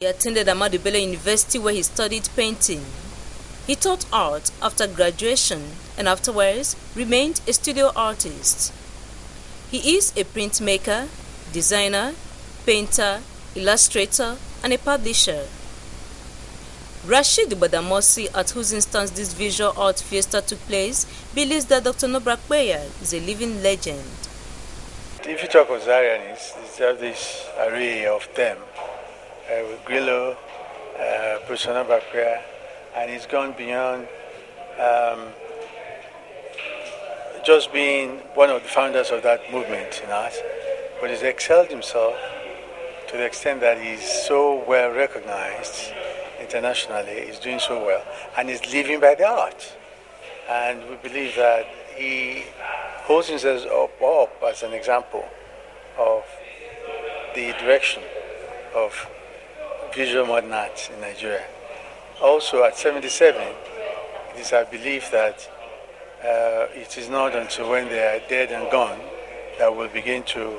He attended Ahmadu Bello University where he studied painting. He taught art after graduation and afterwards remained a studio artist. He is a printmaker, designer, painter, illustrator, and a publisher. Rashid Badamosi, at whose instance this visual art fiesta took place, believes that Dr. Nobrakbeya is a living legend. If you talk of Zarianists, there's this array of them, with Grillo, Professor Nobrakbeya, and he's gone beyond just being one of the founders of that movement in art, but he's excelled himself to the extent that he's so well recognized internationally, he's doing so well, and he's living by the art. And we believe that he holds himself up as an example of the direction of visual modern art in Nigeria. Also, at 77, it is our belief that it is not until when they are dead and gone that we'll begin to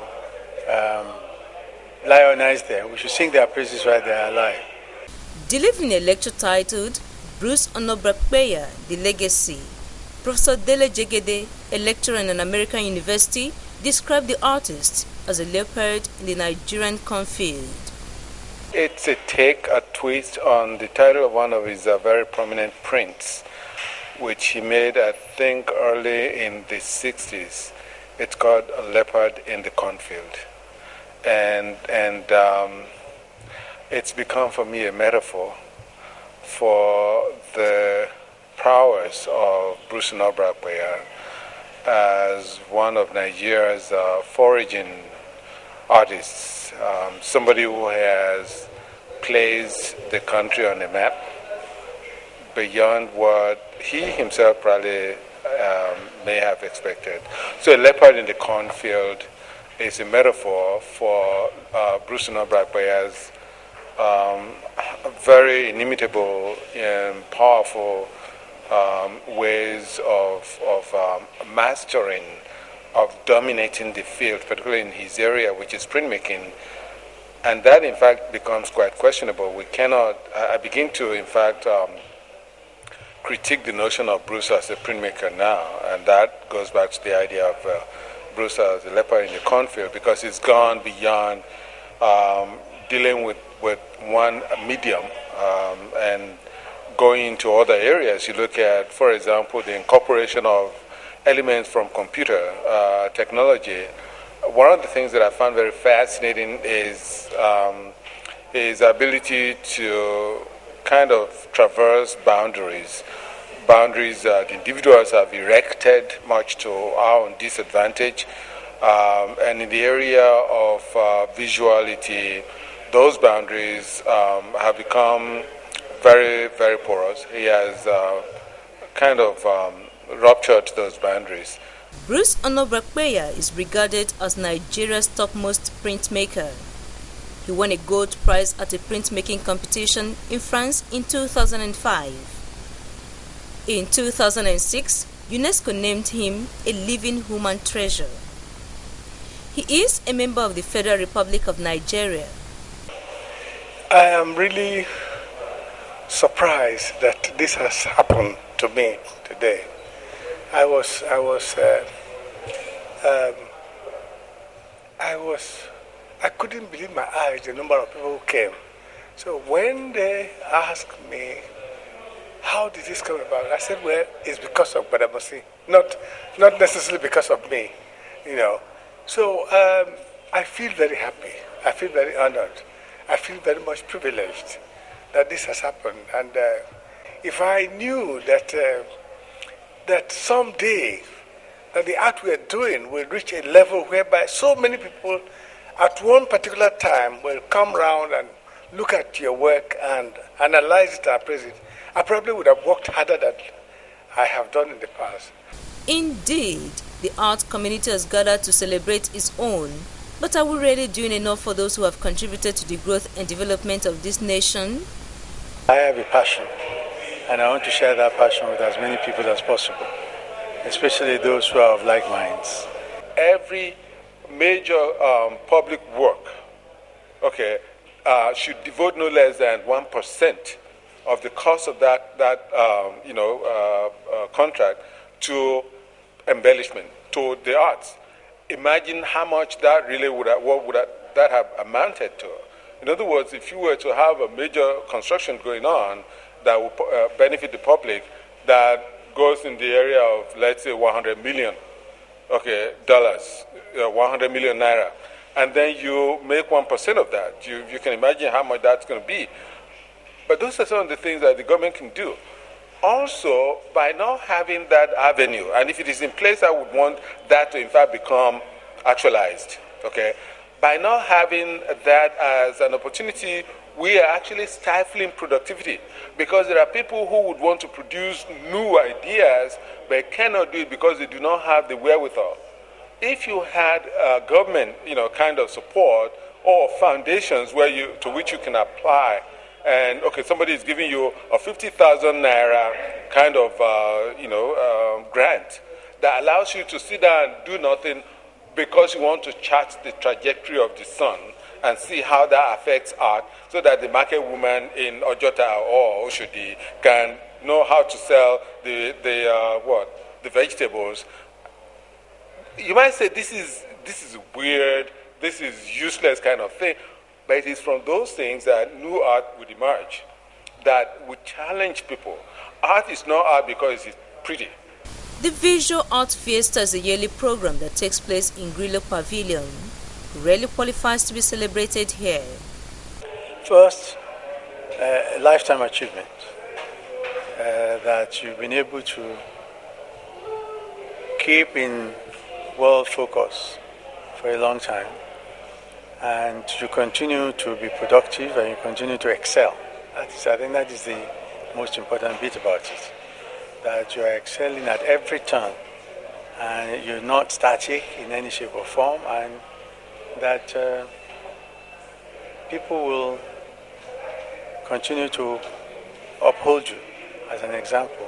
lionize them. We should sing their praises while they are alive. Delivering a lecture titled Bruce Onobrakbeya, The Legacy, Professor Dele Jegede, a lecturer in an American university, described the artist as a leopard in the Nigerian cornfield. It's a twist on the title of one of his very prominent prints, which he made, I think, early in the 60s. It's called A Leopard in the Cornfield. And it's become for me a metaphor for the prowess of Bruce Onobrakbeya as one of Nigeria's foraging artists, somebody who has placed the country on a map beyond what he himself probably may have expected. So a leopard in the cornfield is a metaphor for Bruce Onobrakbeya's very inimitable and powerful ways of mastering, of dominating the field, particularly in his area, which is printmaking. And that, in fact, becomes quite questionable. We cannot, I begin to, in fact, critique the notion of Bruce as a printmaker now, and that goes back to the idea of Bruce as a leopard in the cornfield, because it's gone beyond dealing with one medium and going into other areas. You look at, for example, the incorporation of elements from computer technology. One of the things that I found very fascinating is his ability to kind of traverse boundaries that individuals have erected much to our own disadvantage. And in the area of visuality, those boundaries have become very, very porous. He has kind of ruptured those boundaries. Bruce Onobrakbeya is regarded as Nigeria's topmost printmaker. He won a gold prize at a printmaking competition in France in 2005. In 2006, UNESCO named him a living human treasure. He is a member of the Federal Republic of Nigeria. I am really surprised that this has happened to me today. I couldn't believe my eyes, the number of people who came. So when they asked me, how did this come about? I said, well, it's because of Badamosi, not necessarily because of me, you know. So I feel very happy. I feel very honored. I feel very much privileged that this has happened. And if I knew that someday that the art we are doing will reach a level whereby so many people at one particular time will come round and look at your work and analyze it and appraise it, I probably would have worked harder than I have done in the past. Indeed, the art community has gathered to celebrate its own. But are we really doing enough for those who have contributed to the growth and development of this nation? I have a passion, and I want to share that passion with as many people as possible, especially those who are of like minds. Every major public work, should devote no less than 1% of the cost of that contract to embellishment, to the arts. Imagine how much that really that have amounted to. In other words, if you were to have a major construction going on that will benefit the public, that goes in the area of, let's say, 100 million, dollars, 100 million naira, and then you make 1% of that, you can imagine how much that's going to be. But those are some of the things that the government can do. Also, by not having that avenue, and if it is in place, I would want that to in fact become actualized, okay? By not having that as an opportunity, we are actually stifling productivity, because there are people who would want to produce new ideas but cannot do it because they do not have the wherewithal. If you had government, kind of support, or foundations to which you can apply, and somebody is giving you a 50,000 naira kind of grant that allows you to sit down and do nothing because you want to chart the trajectory of the sun and see how that affects art, so that the market woman in Ojota or Oshodi can know how to sell the vegetables. You might say this is weird, this is useless kind of thing, but it is from those things that new art would emerge, that would challenge people. Art is not art because it's pretty. The Visual Art Fiesta is a yearly program that takes place in Grillo Pavilion. Rarely qualifies to be celebrated here. First, lifetime achievement, that you've been able to keep in world focus for a long time, and you continue to be productive and you continue to excel. I think that is the most important bit about it, that you are excelling at every turn and you're not static in any shape or form, and that people will continue to uphold you as an example.